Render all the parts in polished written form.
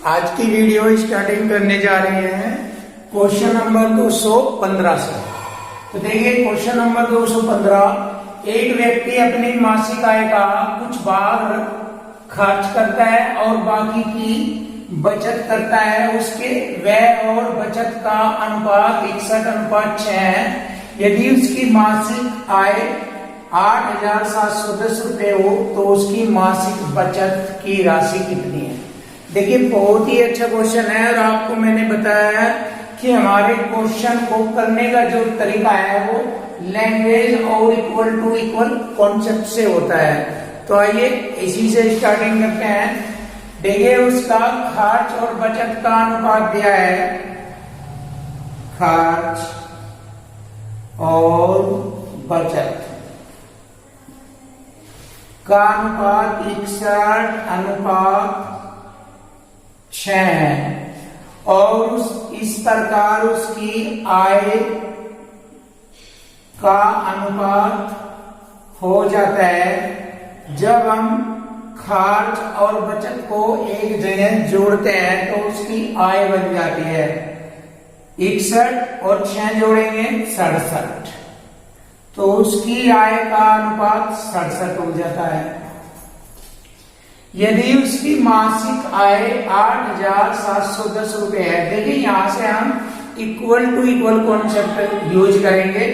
आज की video starting करने जा रहे हैं क्वेश्चन नंबर 215 से। तो देखिए क्वेश्चन नंबर 215, एक व्यक्ति अपनी मासिक आय का कुछ भाग खर्च करता है और बाकी की बचत करता है। उसके व्यय और बचत का अनुपात 61:6 है। यदि उसकी मासिक आय 8,710 रुपए हो तो उसकी मासिक बचत की राशि कितनी है। देखिए बहुत ही अच्छा क्वेश्चन है और आपको मैंने बताया है कि हमारे क्वेश्चन को करने का जो तरीका है वो लैंग्वेज और इक्वल टू इक्वल कॉन्सेप्ट से होता है। तो आइए इसी से स्टार्टिंग करते हैं। देखिए उसका खर्च और बचत का अनुपात दिया है, खर्च और बचत का अनुपात 61:6 है और इस प्रकार उसकी आय का अनुपात हो जाता है। जब हम खर्च और बचत को एक जगह जोड़ते हैं तो उसकी आय बन जाती है 61 और 6 जोड़ेंगे 67, तो उसकी आय का अनुपात 67 हो जाता है। यदि उसकी मासिक आय 8,710 रुपए है, देखिए यहां से हम equal to equal concept use करेंगे।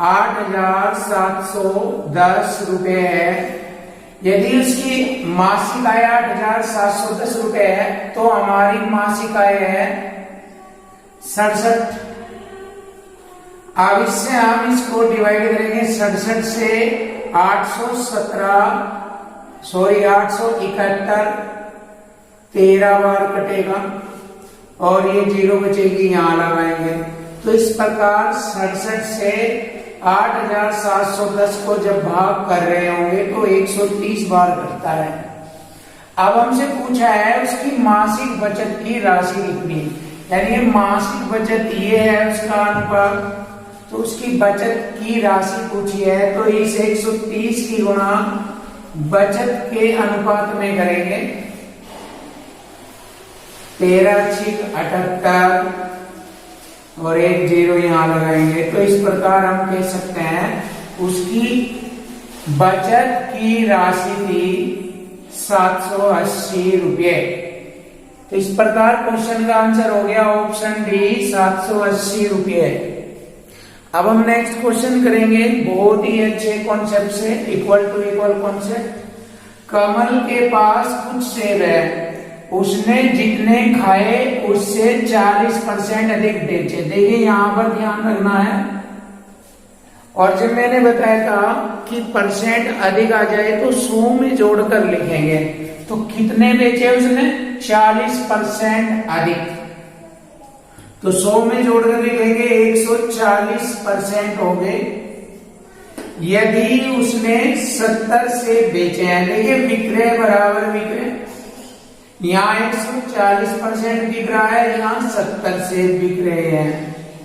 8,710 रुपए है। यदि उसकी मासिक आय 8,710 रुपए है तो हमारी मासिक आय है 67। अब इससे हम इसको डिवाइड करेंगे 67 से 871, 13 बार कटेगा और ये 0 बचेगी, यहां लगाएंगे। तो इस प्रकार 67 से 8,710 को जब भाग कर रहे होंगे तो 130 बार कटता है। अब हमसे पूछा है उसकी मासिक बचत की राशि कितनी, यानी मासिक बचत ये है उसका अनुपात, तो उसकी बचत की राशि पूछी है। तो इस 130 की गुणा बचत के अनुपात में करेंगे 13×6 और 1 0 यहां लगाएंगे। तो इस प्रकार हम कह सकते हैं उसकी बचत की राशि थी 780 रुपये। तो इस प्रकार क्वेश्चन का आंसर हो गया ऑप्शन डी 780 रुपये। अब हम नेक्स्ट क्वेश्चन करेंगे बहुत ही अच्छे कॉन्सेप्ट से, इक्वल टू इक्वल कॉन्सेप्ट। कमल के पास कुछ सेब है, उसने जितने खाए उससे 40% अधिक बेचे। देखिए यहां पर ध्यान रखना है, और जब मैंने बताया था कि परसेंट अधिक आ जाए तो 100 में जोड़कर लिखेंगे। तो कितने बेचे उसने, 40% अधिक, तो 100 में जोड़कर लिखेंगे 140% हो गए। यदि उसने 70 से बेचे हैं, देखिए विक्रय बराबर विक्रय, यहाँ 140% बिक रहा है, यहाँ 70 से बिक रहे हैं,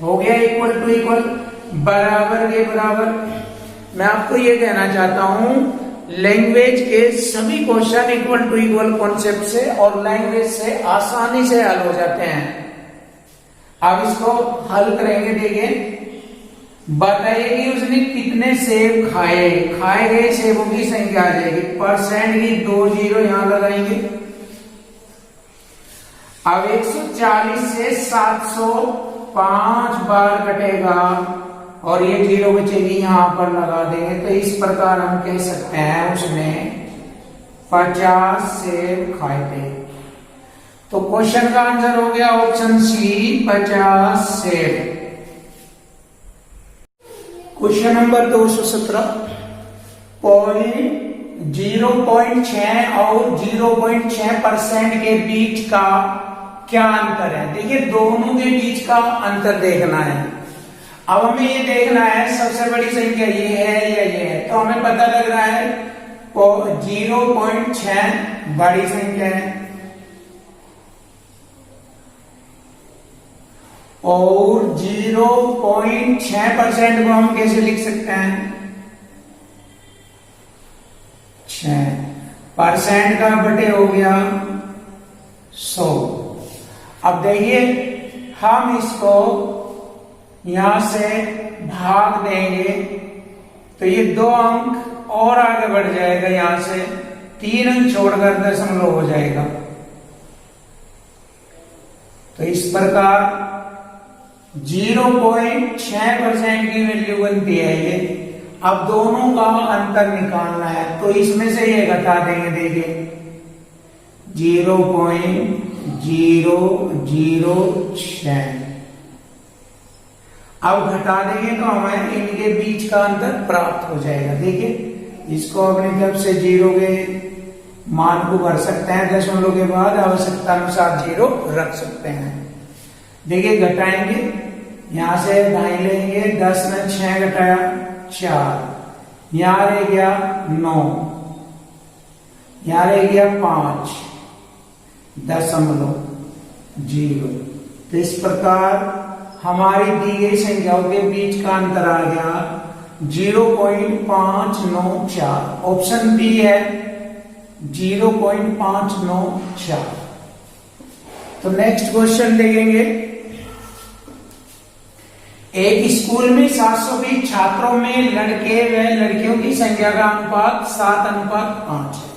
हो गया इक्वल टू इक्वल, बराबर के बराबर। मैं आपको ये कहना चाहता हूं लैंग्वेज के सभी question equal to equal concept से और लैंग्वेज से आसानी से हल हो जाते हैं। अब इसको हल करेंगे। देखिए बताइए कि उसने कितने सेब खाए, खाए गए सेबों की संख्या आ जाएगी, परसेंट की 2 0 यहां लगाएंगे। अब 140 से 705 बार कटेगा और ये 0 बचेगी, यहां पर लगा देंगे। तो इस प्रकार हम कह सकते हैं उसने 50 सेब खाए थे। तो क्वेश्चन का आंसर हो गया ऑप्शन सी 50 सेब। क्वेश्चन नंबर 217, 0.6 और 0.6% के बीच का क्या अंतर है। देखिए दोनों के बीच का अंतर देखना है। अब हमें ये देखना है सबसे बड़ी संख्या ये है या ये है, तो हमें पता लग रहा है 0.6 बड़ी संख्या है और 0.6% को हम कैसे लिख सकते हैं, 6% का बटे हो गया 100। अब देखिए हम इसको यहां से भाग देंगे तो ये 2 अंक और आगे बढ़ जाएगा, यहां से 3 अंक छोड़कर दशमलव हो जाएगा। तो इस प्रकार 0.6% की वैल्यू बनती है ये। अब दोनों का अंतर निकालना है तो इसमें से ये घटा देंगे, देखिए 0.006। अब घटा देंगे तो हमें इनके बीच का अंतर प्राप्त हो जाएगा। देखिए इसको अपनी तरफ से 0 के मान को भर सकते हैं, दशमलव के बाद आवश्यकता अनुसार 0 रख सकते हैं। देखिए घटाएंगे, यहां से ढाई लेंगे, 10 में 6 घटाया 4, यहां रह गया 9, यहां रह गया 5.0। तो इस प्रकार हमारी दी गई संख्याओं के बीच का अंतर आ गया 0.594। ऑप्शन बी है 0.594। तो नेक्स्ट क्वेश्चन देखेंगे। एक स्कूल में 720 छात्रों में लड़के व लड़कियों की संख्या का अनुपात 7:5 है।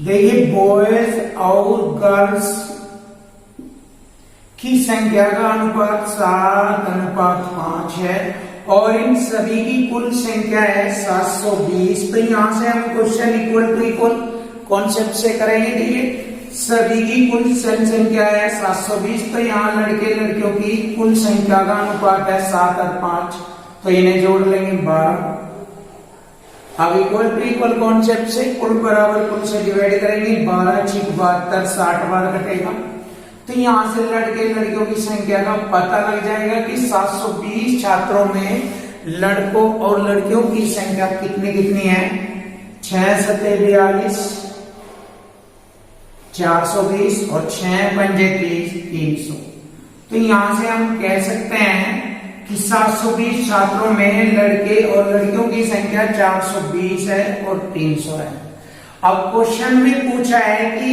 देखिए बॉयज और गर्ल्स की संख्या का अनुपात 7:5 है और इन सभी की कुल संख्या है 720। तो यहां से हम question equal to equal concept से करेंगे। देखिए सभी की कुल संख्या है 720, तो यहाँ लड़के लड़कियों की कुल संख्या का अनुपात है 7:5, तो इन्हें जोड़ लेंगे 12। अब इक्वल टू इक्वल कॉन्सेप्ट से कुल बराबर कुल से डिवाइड करेंगे, 12 6 72, 60 बार कटेगा। तो यहां से लड़के लड़कियों की संख्या का पता लग जाएगा कि 720 छात्रों में लड़कों और लड़कियों की संख्या कितनी कितनी है। 6 7 42 420 और 6 पंजे 300। तो यहां से हम कह सकते हैं कि 720 छात्रों में लड़के और लड़कियों की संख्या 420 है और 300 है। अब क्वेश्चन में पूछा है कि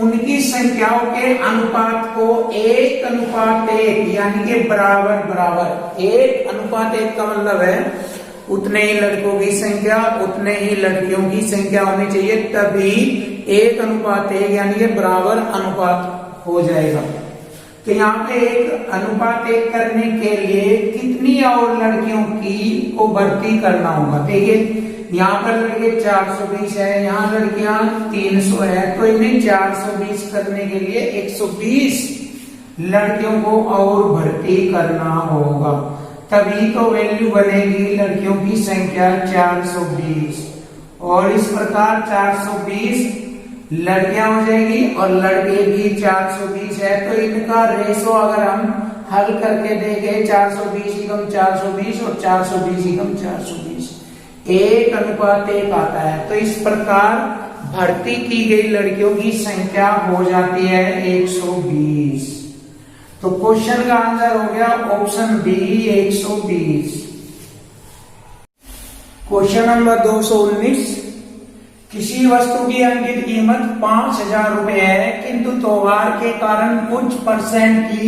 उनकी संख्याओं के अनुपात को 1:1 यानी कि बराबर बराबर 1:1 का मतलब है उतने ही लड़कों की संख्या उतने ही लड़कियों की संख्या होनी चाहिए, तभी 1:1 यानी कि बराबर अनुपात हो जाएगा। तो यहाँ पे 1:1 करने के लिए कितनी और लड़कियों की को भर्ती करना होगा। देखिए यहाँ पर लड़के 420 है, यहाँ लड़कियां 300 है, तो इन्हें 420 करने के लिए 120 लड़कियों को और भर्ती करना होगा, तभी तो वैल्यू बनेगी लड़कियों की संख्या 420। और इस प्रकार 420 लड़कियां हो जाएगी और लड़के भी 420 है। तो इनका रेशो अगर हम हल करके देखें 420 = 420 और 420 = 420 1:1 आता है। तो इस प्रकार भर्ती की गई लड़कियों की संख्या हो जाती है 120। तो क्वेश्चन का आंसर हो गया ऑप्शन बी 120। Question number 219। किसी वस्तु की अंकित कीमत 5000 रुपए है, किंतु त्योहार के कारण कुछ % की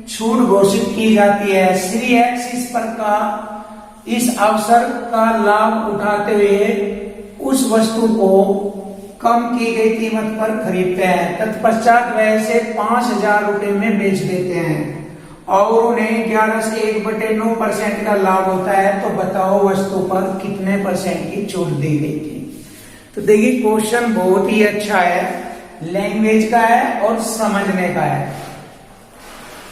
छूट घोषित की जाती है। श्री एक्स इस अवसर का लाभ उठाते हुए उस वस्तु को कम की गई कीमत पर खरीदते हैं, तत्पश्चात वह इसे 5000 रुपए में बेच देते हैं और उन्हें 11 से 1/9% का लाभ होता है। तो बताओ वस्तु पर कितने % की छूट दी गई थी। तो देखिए क्वेश्चन बहुत ही अच्छा है, लैंग्वेज का है और समझने का है।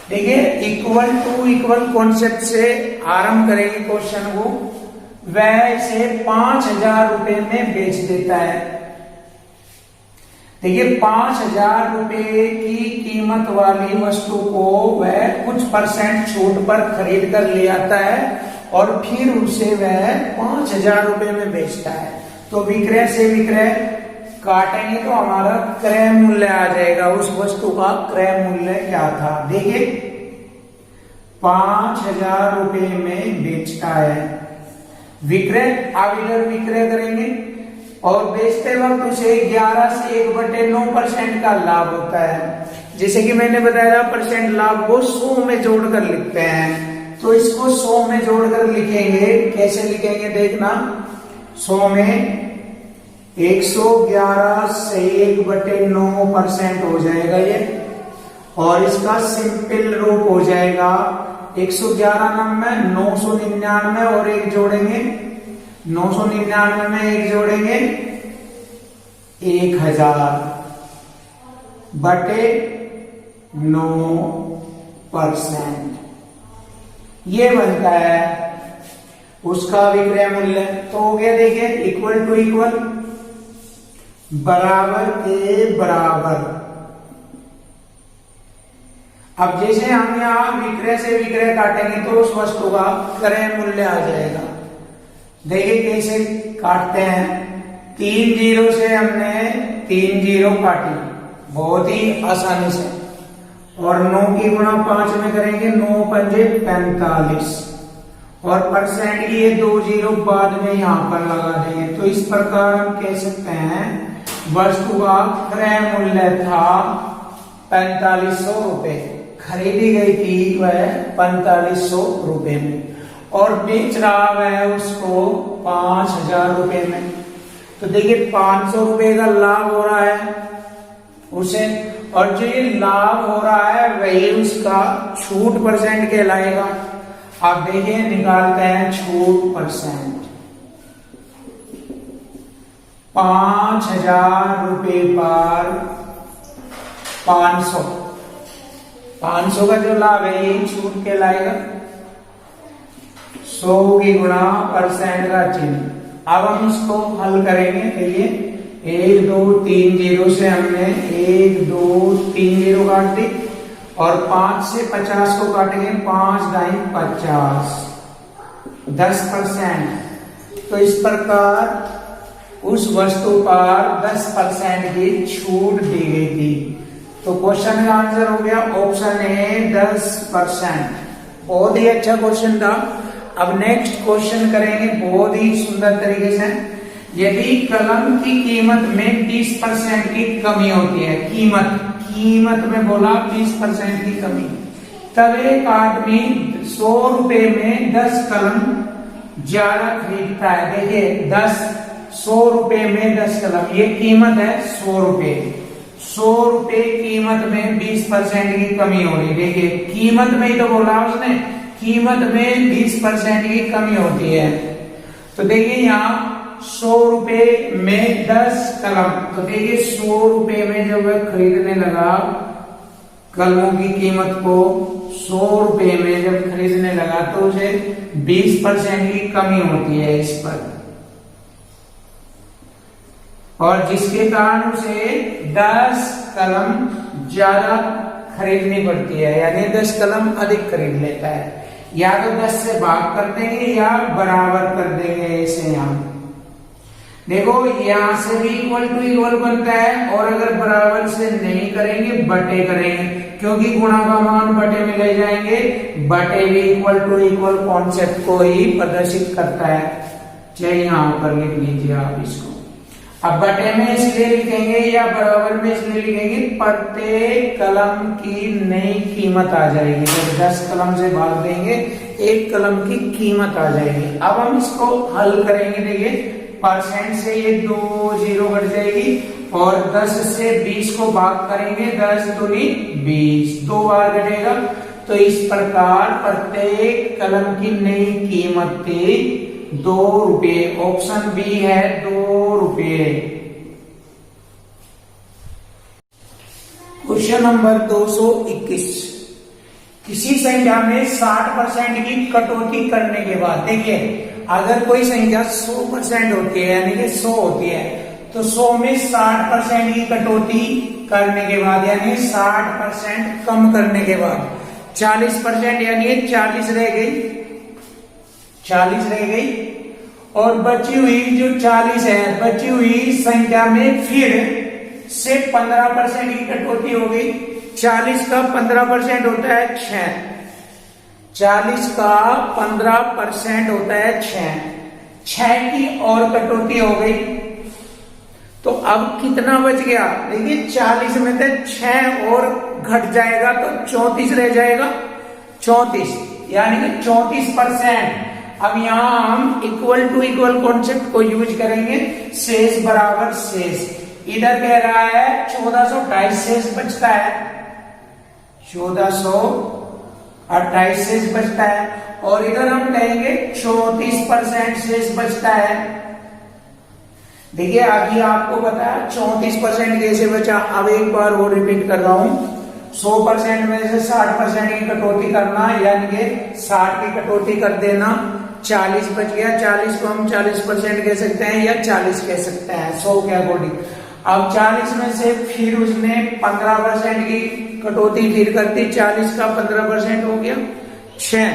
देखिए इक्वल टू इक्वल कॉन्सेप्ट से आरंभ करेंगे क्वेश्चन को। वह इसे 5000 रुपए में बेच देता है। देखिए 5000 रुपए की कीमत वाली वस्तु को वह कुछ % छूट पर खरीद कर ले आता है और फिर उसे वह 5000 रुपए में बेचता है। तो विक्रय से विक्रय काटेंगे तो हमारा क्रय मूल्य आ जाएगा। उस वस्तु का क्रय मूल्य क्या था। देखिए 5000 रुपए में बेचता है। विक्रय अब इधर विक्रय करेंगे और बेचते वक्त उसे 11 से 1/9% का लाभ होता है। जैसे कि मैंने बताया था परसेंट लाभ को 100 में जोड़कर लिखते हैं, तो इसको 100 में जोड़कर लिखेंगे। कैसे लिखेंगे देखना, 100 में 111 से 1/9% हो जाएगा ये, और इसका सिंपल रूप हो जाएगा 111 में 999 और एक जोड़ेंगे, 999 में एक जोड़ेंगे 1000 बटे 9%, ये बनता है उसका विक्रय मूल्य। तो हो गया, देखिए इक्वल टू इक्वल, बराबर के बराबर। अब जैसे हम यहां विक्रय से विक्रय काटेंगे तो उस वस्तु का क्रय मूल्य आ जाएगा। देखिए कैसे काटते हैं, 3 जीरो से हमने 3 जीरो काटी बहुत ही आसानी से, और 9 की गुणा 5 में करेंगे, 9 पंजे 45, और परसेंट की ये 2 जीरो बाद में यहां पर लगा देंगे। तो इस प्रकार हम कह सकते हैं वस्तु का क्रय मूल्य था 4500 रुपए, खरीदी गई थी वह 4500 रुपए में, और बेच रहा है उसको 5000 रुपए में। तो देखिए 500 रुपए का लाभ हो रहा है उसे, और जो ये लाभ हो रहा है वही उसका छूट परसेंट कहलाएगा। आप देखिए निकालते हैं छूट परसेंट, 5000 रुपए पर 500, 500 का जो लाभ है यही छूट कहलाएगा। 100 की गुणा परसेंट का चिन्ह। अब हम इसको हल करेंगे। देखिए 1 2 3 जीरो से हमने 1 2 3 जीरो काट दी, और 5 से 50 को काटेंगे, 5 दाई 50, 10%। तो इस प्रकार उस वस्तु पर 10% की छूट दी गई थी। तो क्वेश्चन का आंसर हो गया ऑप्शन ए 10%। बहुत ही अच्छा क्वेश्चन था। अब नेक्स्ट क्वेश्चन करेंगे बहुत ही सुंदर तरीके से। यदि कलम की कीमत में 20% की कमी होती है, कीमत में बोला 20% की कमी, तब एक आदमी 100 रुपए में 10 कलम ज्यादा खरीदता है। देखिए 100 रुपए में 10 कलम, ये कीमत है 100 रुपए। 100 रुपए कीमत में 20% की कमी हो रही। देखिए कीमत में ही तो बोला उसने, कीमत में 20% की कमी होती है। तो देखिए यहाँ 100 रुपए में 10 कलम, तो देखिए 100 रुपए में जब वह खरीदने लगा कलमों की कीमत को, 100 रुपए में जब खरीदने लगा तो उसे 20% की कमी होती है इस पर, और जिसके कारण उसे 10 कलम ज्यादा खरीदनी पड़ती है, यानी 10 कलम अधिक खरीद लेता है। या तो 10 से भाग कर देंगे या बराबर कर देंगे ऐसे। यहाँ देखो यहां से भी इक्वल टू इक्वल बनता है, और अगर बराबर से नहीं करेंगे बटे करेंगे, क्योंकि गुणा का मान बटे में ले जाएंगे। बटे भी इक्वल टू इक्वल कॉन्सेप्ट को ही प्रदर्शित करता है। चाहे यहां पर लिख लीजिए आप इसको। अब बटे में इसलिए लिखेंगे या बराबर में इसलिए लिखेंगे, प्रत्येक कलम की नई कीमत आ जाएगी। जब 10 कलम से भाग देंगे 1 कलम की कीमत आ जाएगी। अब हम इसको हल करेंगे। देखिए परसेंट से ये 2 जीरो कट जाएगी, और 10 से 20 को भाग करेंगे, 10 दूनी 20, 2 बार घटेगा। तो इस प्रकार प्रत्येक कलम की नई कीमत थी 2 रुपये। ऑप्शन बी है 2 रुपये। Question number 221। किसी संख्या में 60% की कटौती करने के बाद, देखिए अगर कोई संख्या 100% होती है यानी कि 100 होती है, तो 100 में 60% की कटौती करने के बाद यानी 60% कम करने के बाद 40% यानी 40 रह गई, 40 रह गई, और बची हुई जो 40 है, बची हुई संख्या में फिर से 15% की कटौती हो गई। 40 का 15% होता है 6, 40 का 15% होता है 6, 6 की और कटौती हो गई तो अब कितना बच गया? देखिए 40 में से 6 और घट जाएगा तो 34 रह जाएगा, 34 यानी कि 34%। अब यहां हम इक्वल टू इक्वल कॉन्सेप्ट को यूज करेंगे, शेष बराबर शेष। इधर कह रहा है 1428 शेष बचता है, 1428 शेष बचता है, और इधर हम कहेंगे 34% शेष बचता है। देखिए अभी आपको बताया 34% कैसे बचा। अब एक बार वो रिपीट कर रहा हूं, 100% में से 60% की कटौती करना, यानी कि 60 की कटौती कर देना, 40 बच गया। 40 को हम 40% कह सकते हैं या 40 कह सकते हैं 100 के अकॉर्डिंग। अब 40 में से फिर उसने 15% की कटौती फिर करती, 40 का 15% हो गया 6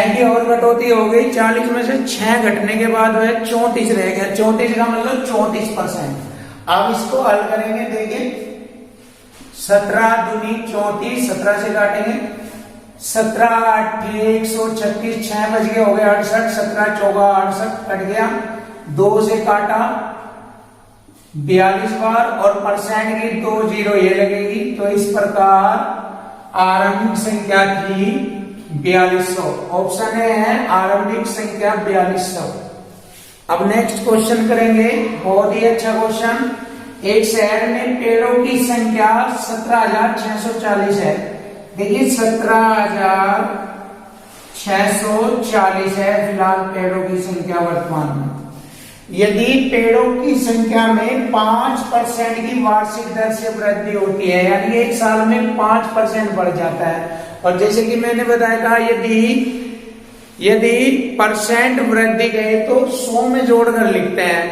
की और कटौती हो गई। 40 में से 6 घटने के बाद वह 34 रह गया, 34 का मतलब 34%। अब इसको हल करेंगे, देखिए 17 दूनी 34, 17 से काटेंगे, 17 8 136, 6 बच गए, हो गया 68, 17 चौका 68 कट गया, 2 से काटा 42 बार, और परसेंट की 2 जीरो ये लगेगी। तो इस प्रकार आरंभिक संख्या थी 4200। ऑप्शन ए है आरंभिक संख्या 4200। अब नेक्स्ट क्वेश्चन करेंगे, बहुत ही अच्छा क्वेश्चन। एक शहर में पेड़ों की संख्या 17,640 है। देखिए 17,640 है फिलहाल पेड़ों की संख्या वर्तमान में। यदि पेड़ों की संख्या में 5% की वार्षिक दर से वृद्धि होती है, यानी एक साल में 5% बढ़ जाता है, और जैसे कि मैंने बताया था यदि परसेंट वृद्धि गए तो 100 में जोड़कर लिखते हैं,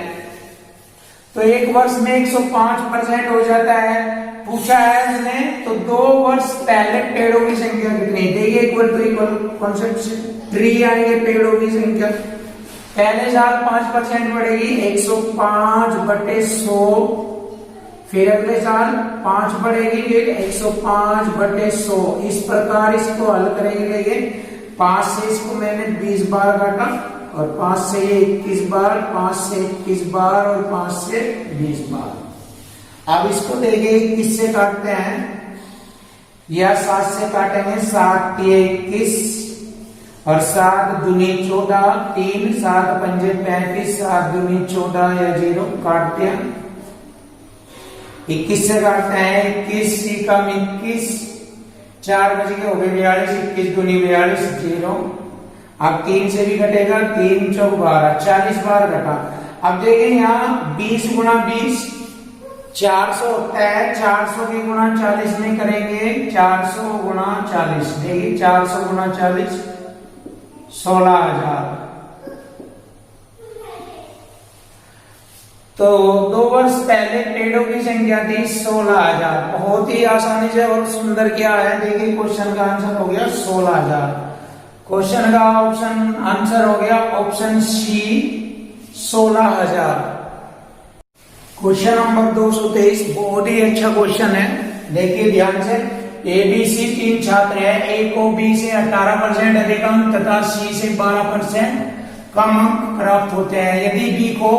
तो एक वर्ष में 105% हो जाता है। पूछा है उसने तो 2 वर्ष पहले पेड़ों की संख्या कितनी? देखिए इक्वल टू इक्वल कॉन्सेप्ट से ट्री आएंगे पेड़ों की संख्या। पहले साल 5% बढ़ेगी, 105/100, फिर अगले साल 5 बढ़ेगी, फिर 105/100। इस प्रकार इसको हल करेंगे। देखिए 5 से इसको मैंने 20 बार काटा, और 5 से 21 बार, 5 से 21 बार, और 5 से 20 बार। अब इसको देखिए 21 से काटते हैं या 7 से काटेंगे, 7 के 21, और 7 दूनी 14, 3, 7 पंजे 35, 7 दूनी 14 या 0 काटते हैं। 21 से काटते हैं, 21 सी कम 21, 4 बज के हो गए 42, 21 दूनी 42, 0। अब 3 से भी कटेगा, 3 चौक 12, 40 बार घटा। अब देखिए यहाँ 20 गुणा 20 400 होता है, 400 की गुणा 40 में करेंगे, 400 गुणा 40, देखिए 400 गुणा 40 16,000। तो 2 वर्ष पहले पेड़ों की संख्या थी 16,000। बहुत ही आसानी से और सुंदर क्या है, देखिए क्वेश्चन का आंसर हो गया 16,000। क्वेश्चन का ऑप्शन आंसर हो गया ऑप्शन सी 16,000। क्वेश्चन नंबर 223 बहुत ही अच्छा क्वेश्चन है, देखिए ध्यान से। ए बी सी 3 छात्र है। ए को बी से 18% अधिक अंक तथा सी से 12% कम अंक प्राप्त होते हैं। यदि बी को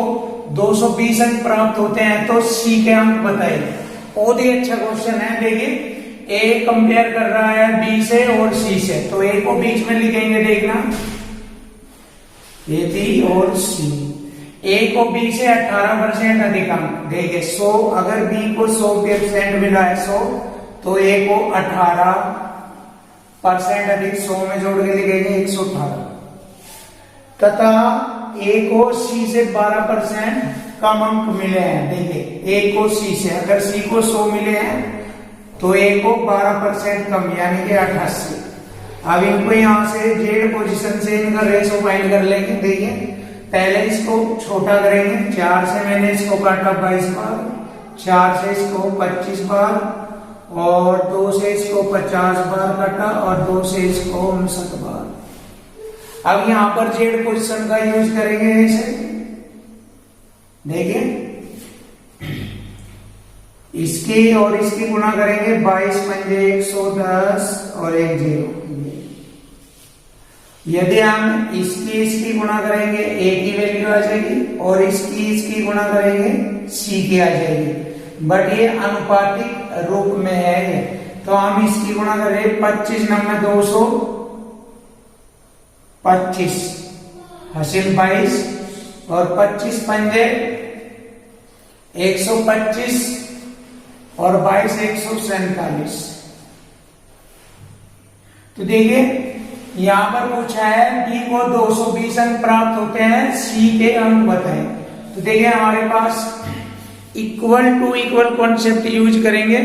220 अंक प्राप्त होते हैं तो सी के अंक बताइए। बहुत ही अच्छा क्वेश्चन है। देखिए ए कंपेयर कर रहा है बी से और सी से, तो ए को बीच में लिखेंगे, देखना ए बी और सी। ए को बी से 18% अधिक अंक, देखिए 100, अगर बी को 100% मिला है 100, तो ए को 18% अधिक 100 में जोड़ के लिखेंगे 118, तथा ए को सी से 12% कम अंक मिले हैं। देखिए ए को सी से, अगर सी को 100 मिले हैं तो ए को 12% कम, यानी कि 88। अब इनको यहां से जेड पोजीशन से इनका रेशो फाइंड कर लेंगे। देखिए पहले इसको छोटा करेंगे, 4 से मैंने इसको काटा 22 बार, 4 से इसको 25 बार, और 2 से इसको 50 बार काटा, और 2 से इसको 59 बार। अब यहां पर जेड पोजीशन का यूज करेंगे ऐसे, देखिए इसकी और इसकी गुणा करेंगे, 22 पंजे 110 और 1 0। यदि हम इसकी गुणा करेंगे ए की वैल्यू आ जाएगी और इसकी गुणा करेंगे सी की आ जाएगी, बट ये अनुपातिक रूप में है। तो हम इसकी गुणा करें 25 नंबर 225 हासिल 22 और 25 पंजे 125 और 22 147। तो देखिए यहां पर पूछा है बी को 220 अंक प्राप्त होते हैं, सी के अंक बताएं। तो देखिए हमारे पास equal to equal concept use करेंगे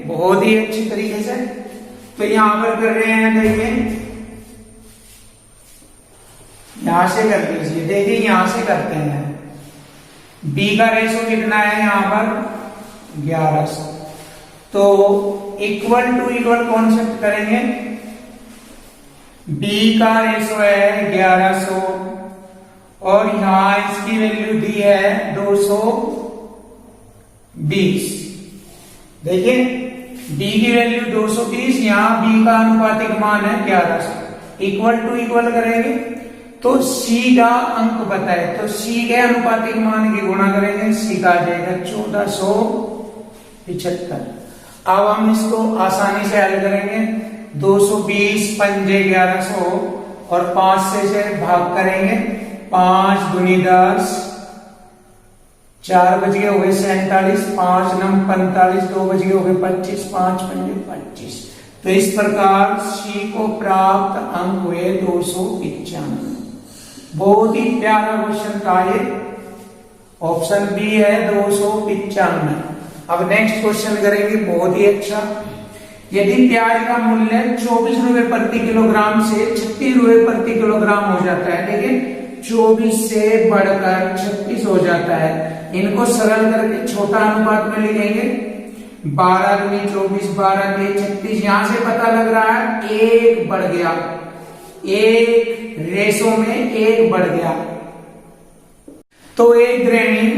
बहुत ही अच्छी तरीके से। तो यहां पर कर रहे हैं, देखिए यहां से कर लीजिए, देखिए यहां से करते हैं। बी का रेशो कितना है यहां पर 1100। तो इक्वल टू इक्वल कॉन्सेप्ट करेंगे। बी का रेशो है 1100 और यहां इसकी वैल्यू दी है 220। देखिए बी की वैल्यू 220, यहां बी का अनुपातिक मान है 1100। इक्वल टू इक्वल करेंगे तो सी का अंक बताए, तो सी के अनुपातिक मान की गुणा करेंगे, सी का आ जाएगा 1475। अब हम इसको आसानी से हल करेंगे। 220 पंजे 1100 और 5 से भाग करेंगे, 5 दूनी 10, 4 बज गए हो गए 47, 5 नम 45, 2 बज गए हो गए 25, 5 पंजे 25। तो इस प्रकार सी को प्राप्त अंक हुए 295। बहुत ही प्यारा क्वेश्चन था ये, ऑप्शन बी है 295। अब नेक्स्ट क्वेश्चन करेंगे बहुत ही अच्छा। यदि प्याज का मूल्य 24 रुपए प्रति किलोग्राम से 36 रुपए प्रति किलोग्राम हो जाता है, देखिए 24 से बढ़कर 36 हो जाता है, इनको सरल करके छोटा अनुपात में लिखेंगे। 12 दूनी 24, 12 के 36। यहां से पता लग रहा है एक बढ़ गया, एक रेशो में एक बढ़ गया। तो एक गृहिणी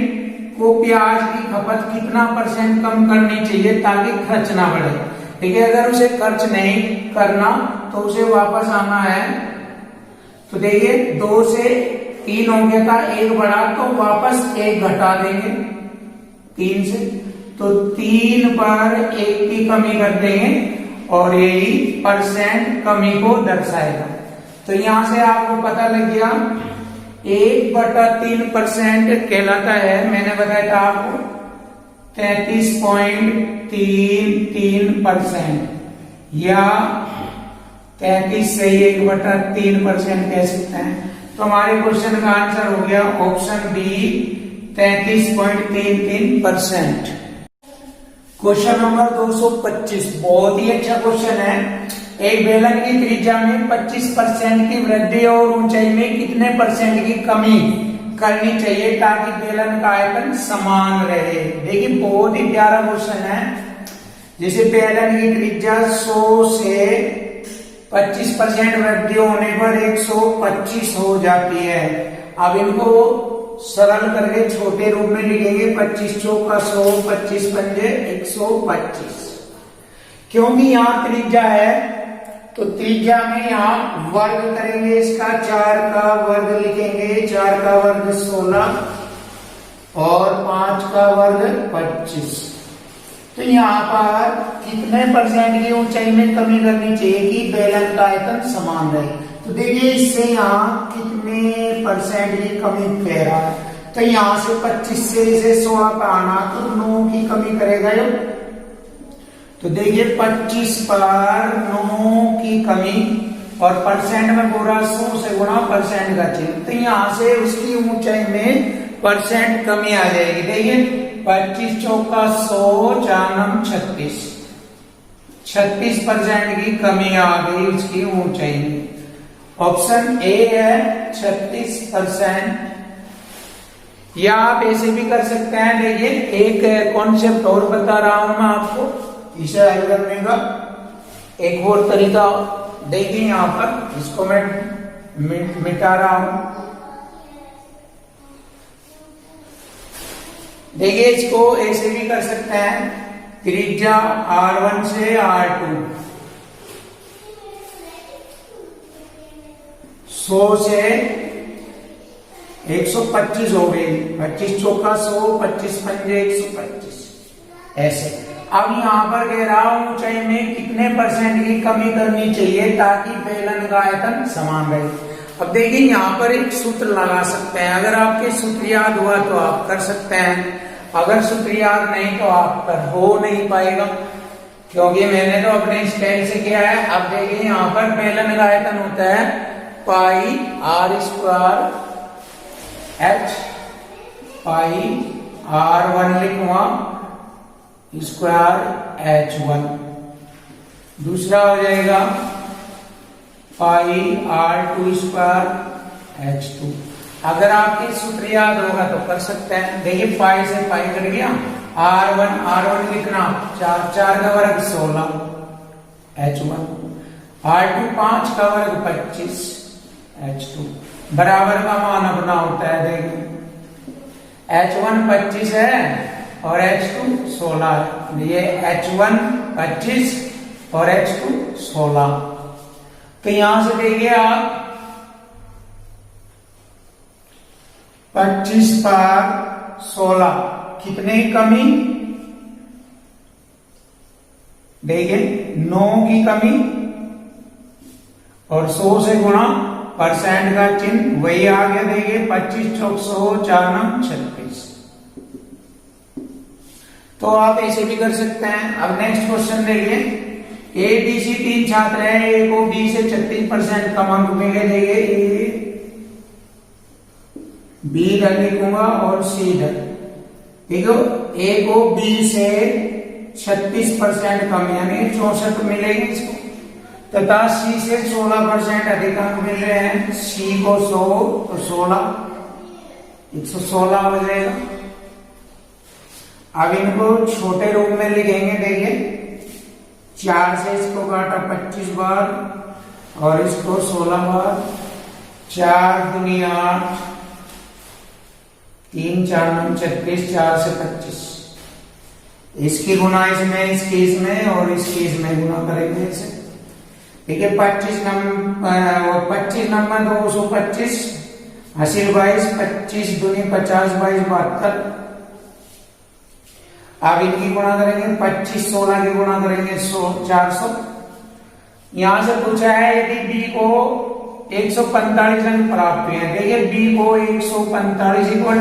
को प्याज की खपत कितना % कम करनी चाहिए ताकि खर्च ना बढ़े। ठीक है, अगर उसे खर्च नहीं करना तो उसे वापस आना है। तो देखिए 2 से 3 हो गया था, 1 बढ़ा तो वापस 1 घटा देंगे 3 से, तो 3 पर 1 की कमी कर देंगे और यही % कमी को दर्शाएगा। तो यहां से आपको पता लग गया 1/3% कहलाता है, मैंने बताया था आपको 33.33% या 33 से 1/3% कह सकते हैं। तो हमारे क्वेश्चन का आंसर हो गया ऑप्शन बी 33.33%। क्वेश्चन नंबर 225 बहुत ही अच्छा क्वेश्चन है। एक बेलन की त्रिज्या में 25% की वृद्धि और ऊंचाई में कितने % की कमी करनी चाहिए ताकि बेलन का आयतन समान रहे। देखिए बहुत ही प्यारा क्वेश्चन है। जैसे बेलन की त्रिज्या 100 से 25% वृद्धि होने पर 125 हो जाती है। अब इनको सरल करके छोटे रूप में लिखेंगे, 25 चौका 100, 25 पंजे 125। क्योंकि यहाँ त्रिज्या है तो त्रिज्या में यहाँ वर्ग करेंगे, इसका 4 का वर्ग लिखेंगे, 4 का वर्ग 16 और 5 का वर्ग 25। तो यहाँ पर कितने % की ऊंचाई में कमी करनी चाहिए कि बेलन का आयतन समान रहे। तो देखिए इससे यहाँ कितने % की कमी कह रहा है। तो यहाँ से 25 से इसे 16 पर आना तो 9 की कमी करेगा ये। तो देखिए 25 पर 9 की कमी और % में पूरा 100 से गुणा % का चिन्ह, तो यहां से उसकी ऊंचाई में % कमी आ जाएगी। देखिए 25 चौका 100, 4 नम 36, 36% की कमी आ गई उसकी ऊंचाई में। ऑप्शन ए है 36%। या आप ऐसे भी कर सकते हैं। देखिए एक कॉन्सेप्ट और बता रहा हूं मैं आपको, इसे हल करने का एक और तरीका देखिए यहां पर, इसको मैं मिटा रहा हूं। देखिए इसको ऐसे भी कर सकते हैं, त्रिज्या R1 से R2 100 से 125 हो गई, 25 चौका 100, 25 पंजे 125 ऐसे। अब यहाँ पर कह रहा हूं ऊंचाई में कितने % की कमी करनी चाहिए ताकि बेलन का आयतन समान रहे। अब देखिए यहाँ पर एक सूत्र लगा सकते हैं, अगर आपके सूत्र याद हुआ तो आप कर सकते हैं, अगर सूत्र याद नहीं तो आप पर हो नहीं पाएगा, क्योंकि मैंने तो अपने स्टाइल से किया है। अब देखिए यहाँ पर बेलन का आयतन होता है पाई r स्क्वायर h, पाई r1 लिखूंगा स्क्वायर h1, दूसरा हो जाएगा पाई r2 स्क्वायर h2। अगर आपके सूत्र याद होगा तो कर सकते हैं। देखिए पाई से पाई कट गया, r1 लिखना 4 4 का वर्ग 16 h1, r2 5 का वर्ग 25 h2, बराबर का मान अपना होता है। देखिए h1 25 है और h2 16 है, ये h1 25 और h2 16। तो यहां से देखिए आप 25 पर 16 कितने की कमी, देखिए 9 की कमी, और 100 से गुणा परसेंट का चिन्ह वही आ गया। देखिए 25 चौक 100, 4 9 36। तो आप ऐसे भी कर सकते हैं। अब नेक्स्ट क्वेश्चन देखिए, ए बी सी 3 छात्र हैं, ए को बी से 36% कम अंक मिले। देखिए ए बी इधर लिखूंगा और सी इधर, देखो ए को बी से 36% कम यानी 64 मिलेंगे इसको, तथा सी से 16% अधिक अंक मिल रहे हैं। सी को 100 और 16 116 हो जाएगा। अब इनको छोटे रूप में लिखेंगे। देखिए 4 से इसको काटा 25 बार और इसको 16 बार, 4 दूनी 8, 3 4 9 36, 4 से 25। इसकी गुना इसमें, इसकी इसमें और इसकी इसमें गुना करेंगे इसे। देखिए 25 नंबर 225, 80 22, 25 दूनी 50, 22 72। अब इनकी गुणा करेंगे, 25 16 की गुणा करेंगे 400। यहां से पूछा है यदि बी को 145 अंक प्राप्त हुए। देखिए बी को 145 इक्वल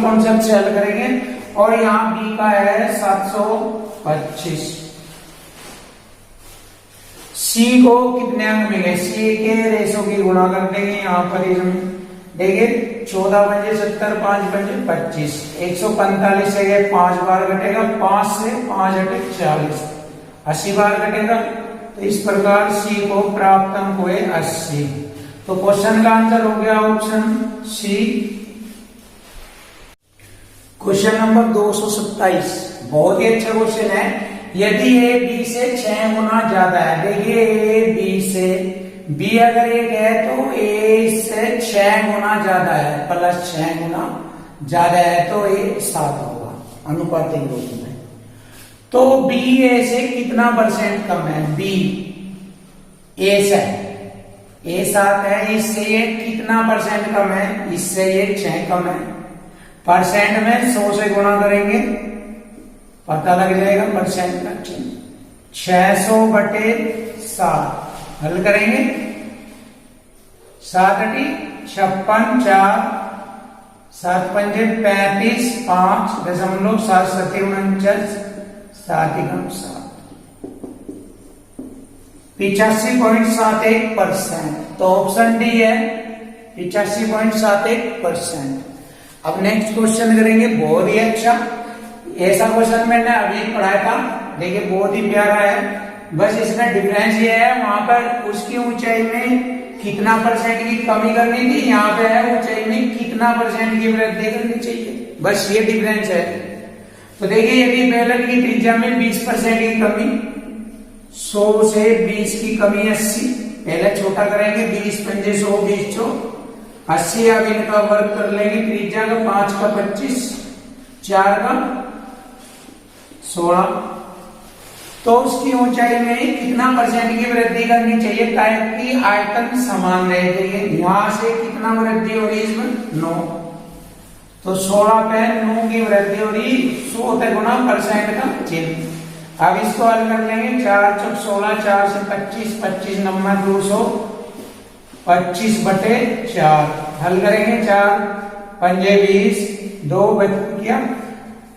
कॉन्सेप्ट से हल करेंगे, और यहाँ बी का है 725। सी को कितने अंक मिले, सी के रेशो की गुणा कर देंगे यहाँ पर। देखिए 14 पंजे 70, 5 पंजे 25, 145 से ये 5 बार घटेगा, 5 से 5 हटे 40, 80 बार घटेगा। तो इस प्रकार सी को प्राप्त अंक हुए 80। तो क्वेश्चन का आंसर हो गया ऑप्शन सी। क्वेश्चन नंबर 227 बहुत ही अच्छा क्वेश्चन है। यदि ए बी से 6 गुना ज्यादा है, देखिए ए बी से, बी अगर 1 है तो ए से 6 गुना ज्यादा है, प्लस 6 गुना ज्यादा है तो ए 7 होगा अनुपातिक रूप में। तो बी ए से कितना % कम है, बी ए से, ए 7 है, इससे ये कितना % कम है, इससे ये 6 कम है। परसेंट में 100 से गुणा करेंगे, पता लग जाएगा परसेंट का चिन्ह। 600/7 हल करेंगे, 7 × 56, 4 7 पंजे 35, 5.7 7 49, 7 × 7 85.71%। तो ऑप्शन डी है 85.71%। अब नेक्स्ट क्वेश्चन करेंगे, बहुत ही अच्छा। ऐसा क्वेश्चन मैंने अभी पढ़ाया था, देखिए बहुत ही प्यारा है। बस इसमें डिफरेंस ये है, वहां पर उसकी ऊंचाई में कितना % की कमी करनी थी, यहाँ पे है ऊंचाई में कितना % की वृद्धि करनी चाहिए, बस ये डिफरेंस है। तो देखिए यदि बेलन की त्रिज्या में 20% की कमी, 100 से 20 की कमी 80, पहले छोटा करेंगे, 20 पंजे 100, 20 चौक 80। अब इनका वर्ग कर लेंगे, त्रिज्या का 5 का 25, 4 का 16। तो उसकी ऊंचाई में कितना परसेंट की वृद्धि करनी चाहिए ताकि आयतन समान रहे। देखिए यहां से कितना वृद्धि हो रही है इसमें 9, तो 16 पे 9 की वृद्धि हो रही, 100 से गुणा परसेंट का चिन्ह। अब इसको हल कर लेंगे, 4 चौक 16, 4 से 25, 25 नंबर 200, 25 बटे 4 हल करेंगे, 4 पंजे 20, 2 बच गया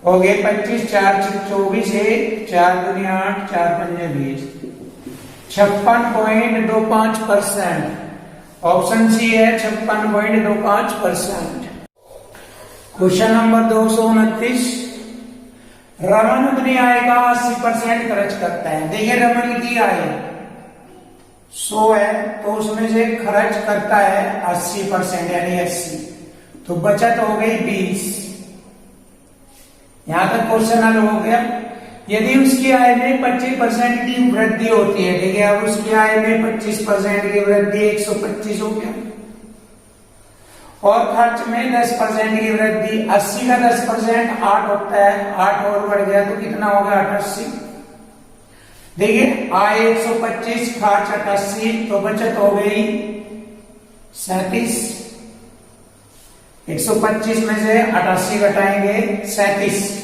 हो गए 25, 4 24 है, 4 दूनी 8, 4 पंजे 20, 56.25%। ऑप्शन सी है 56.25%। क्वेश्चन नंबर 229, रमन अपनी आय का 80% खर्च करता है। देखिए रमन की आय 100 है तो उसमें से खर्च करता है 80% यानी 80, तो बचत हो गई 20। यहां तक क्वेश्चन हल हो गया। यदि उसकी आय में 25% की वृद्धि होती है, ठीक है, अब उसकी आय में 25% की वृद्धि 125 हो गया, और खर्च में 10% की वृद्धि, 80 का 10% 8 होता है, 8 और बढ़ गया तो कितना होगा 88। देखिए आय 125, खर्च 88, तो बचत हो गई 37। 125 में से 88 घटाएंगे 37।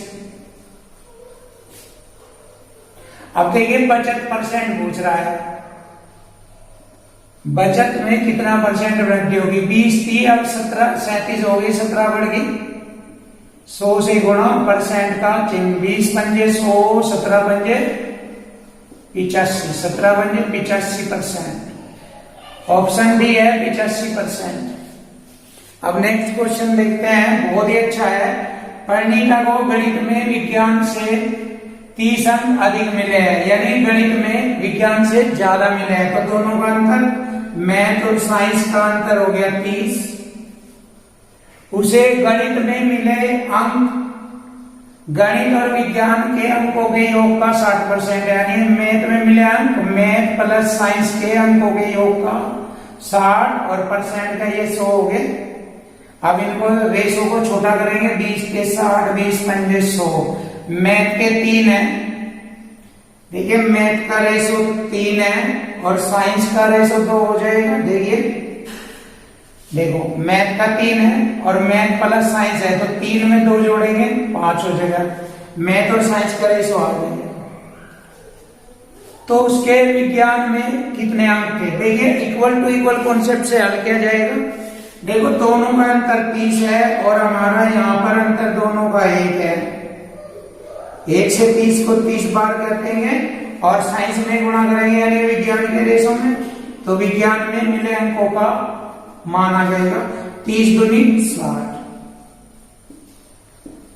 अब देखिए बचत परसेंट पूछ रहा है, बचत में कितना परसेंट वृद्धि होगी, 20 थी अब 17, 37 हो गई, 17 बढ़ गई, 100 से गुणा परसेंट का चिन्ह, 20 पंजे 100, 17 पंजे 85, 17 पंजे 85%। ऑप्शन डी है 85%। अब नेक्स्ट क्वेश्चन देखते हैं, बहुत ही अच्छा है। परिणीता को गणित में विज्ञान से 30 अंक अधिक मिले हैं, यानी गणित में विज्ञान से ज्यादा मिले हैं, तो दोनों का अंतर, मैथ और साइंस का अंतर हो गया 30। उसे गणित में मिले अंक गणित और विज्ञान के अंकों के योग का 60%, यानी मैथ में मिले अंक मैथ प्लस साइंस के अंकों के योग का 60 और परसेंट का ये 100 हो गए। अब इनको रेशो को छोटा करेंगे, 20 के 60, 20 पंजे 100। मैथ के 3 है, देखिए मैथ का रेशो 3 है और साइंस का रेशो 2 हो जाएगा। देखिए देखो मैथ का 3 है और मैथ प्लस साइंस है, तो 3 में 2 जोड़ेंगे 5 हो जाएगा। मैथ और साइंस का रेशो आ जाएगा। तो उसके विज्ञान में कितने अंक थे, देखिए इक्वल टू इक्वल कॉन्सेप्ट से हल किया जाएगा। देखो दोनों का अंतर 30 है और हमारा यहाँ पर अंतर दोनों का 1 है, 1 से 30 को 30 बार करते हैं और साइंस में गुणा करेंगे यानी विज्ञान के रेशो में, तो विज्ञान में मिले अंकों का मान आ जाएगा 30 दूनी 60।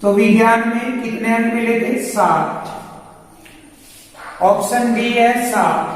तो विज्ञान में कितने अंक मिले थे 60। ऑप्शन डी है 60।